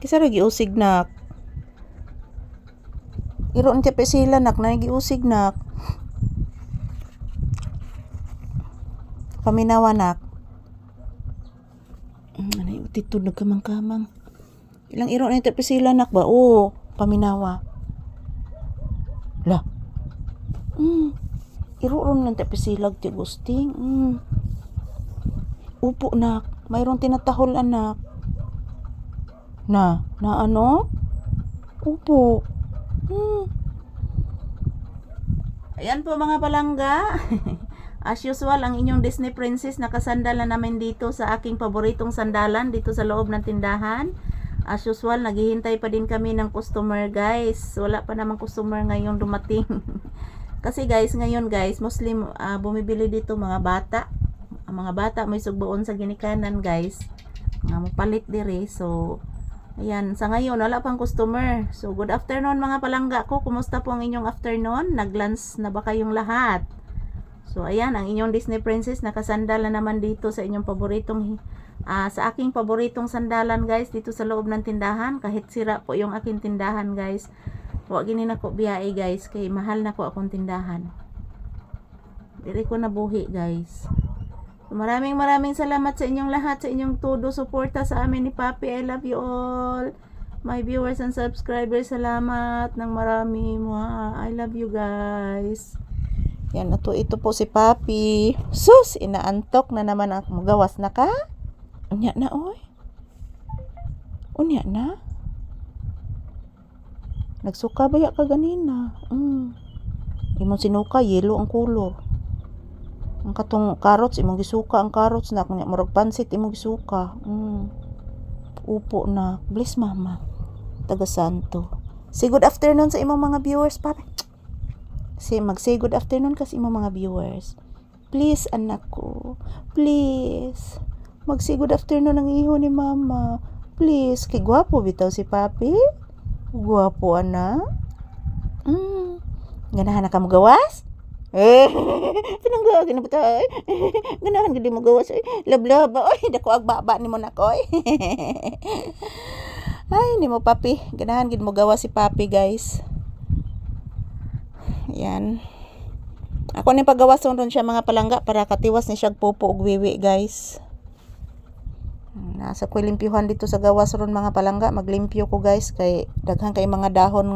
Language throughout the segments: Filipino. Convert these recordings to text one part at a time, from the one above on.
Kisa ra giusig nak. Iro ni tepe sila nak na giusig nak. Paminawa nak. Anay utitod nagkamang-kamang. Ilang iro ni tepe sila nak ba? Oh, paminawa. Lah. Iro ron lang tepe silag ti gusting. Upo nak. Mayroong tinatahol anak. Na ano? Upo. Ayan po mga palangga. As usual, ang inyong Disney Princess nakasandal na namin dito sa aking paboritong sandalan dito sa loob ng tindahan. As usual, naghihintay pa din kami ng customer guys. Wala pa namang customer ngayong dumating. Kasi guys, ngayon guys, mostly bumibili dito mga bata. Ang mga bata may sugbaon sa ginikanan guys. Mga mapalit dire. So, ayan, sa ngayon wala pang customer. So, good afternoon mga palangga ko. Kumusta po ang inyong afternoon? Nag-lunch na ba kayong lahat? So, ayan, ang inyong Disney Princess nakasandal na naman dito sa inyong paboritong sa aking paboritong sandalan guys dito sa loob ng tindahan. Kahit sira po yung aking tindahan guys. Huwag ginin ako biyahe guys. Kay mahal na ko akong tindahan. Diri ko nabuhi guys. So, maraming salamat sa inyong lahat, sa inyong todo suporta sa amin ni Papi. I love you all. My viewers and subscribers, salamat ng marami. I love you guys. Yan, ito po si Papi. Sus, inaantok na naman ako. Gawas na ka? Unya na, oy. Unya na? Nagsuka ba ya ka ganina? Imong sinuka, yellow ang kulor. Ang katong carrots, imong gisuka ang carrots na. Kung murag pansit, imong gisuka. Upo na. Bless mama. Taga Santo. Say good afternoon sa imong mga viewers, Papi. Mag-say good afternoon kasi imong mga viewers. Please, anak ko. Please. Mag-say good afternoon ang iho ni mama. Please. Kay gwapo bitaw si Papi. Gwapo, anak. Ganahan na ka mo gawas? Pinangga, ginabutay. Ganahan gidi mo gawas. Lablaba. Dako agbaba ni mo na ko. Ay, ni mo Papi. Ganahan gidi mo gawas si Papi guys. Yan. Ako ni pagawason ron siya mga palangga para katiwas ni siya popo og wiwi guys. Nasa ko limpyuhan dito sa gawas ron mga palangga. Maglimpyo ko guys kay daghan kay mga dahon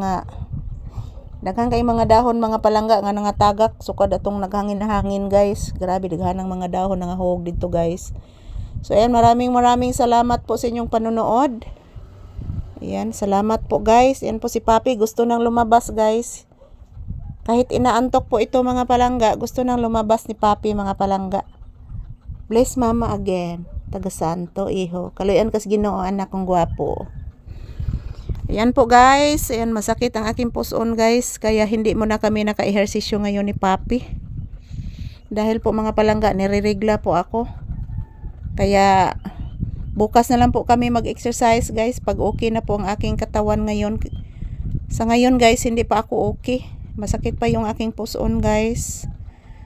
mga palangga nga nangatagak sukad atong naghangin-hangin guys. Grabe daghan ng mga dahon nangahog dito guys. So ayan, maraming salamat po sa inyong panonood. Ayan, salamat po guys. Ayan po si Papi, gusto nang lumabas guys. Kahit inaantok po ito mga palangga, gusto nang lumabas ni Papi mga palangga. Bless mama again. Taga Santo, iho. Kaluyan kas Ginoo anak kong gwapo. Ayan po guys. Ayan, masakit ang aking puson guys. Kaya hindi mo na kami naka-ehersisyo ngayon ni Papi. Dahil po mga palangga, nire-regla po ako. Kaya bukas na lang po kami mag-exercise guys. Pag okay na po ang aking katawan ngayon. Sa ngayon guys, hindi pa ako okay. Masakit pa yung aking puson guys.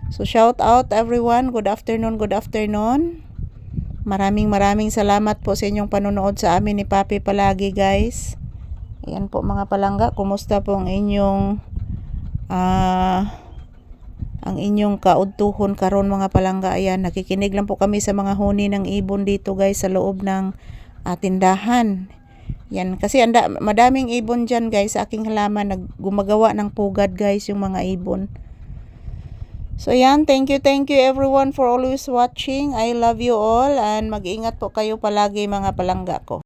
So shout out everyone. Good afternoon, good afternoon. Maraming salamat po sa inyong panonood sa amin ni Papi palagi guys. Ayan po mga palangga. Kumusta po ang inyong kaudtuhon karon mga palangga? Ayan, nakikinig lang po kami sa mga huni ng ibon dito guys sa loob ng tindahan. Yan, kasi madaming ibon dyan guys sa aking halaman. Gumagawa ng pugad guys yung mga ibon. So yan, thank you everyone for always watching. I love you all and mag-ingat po kayo palagi mga palangga ko.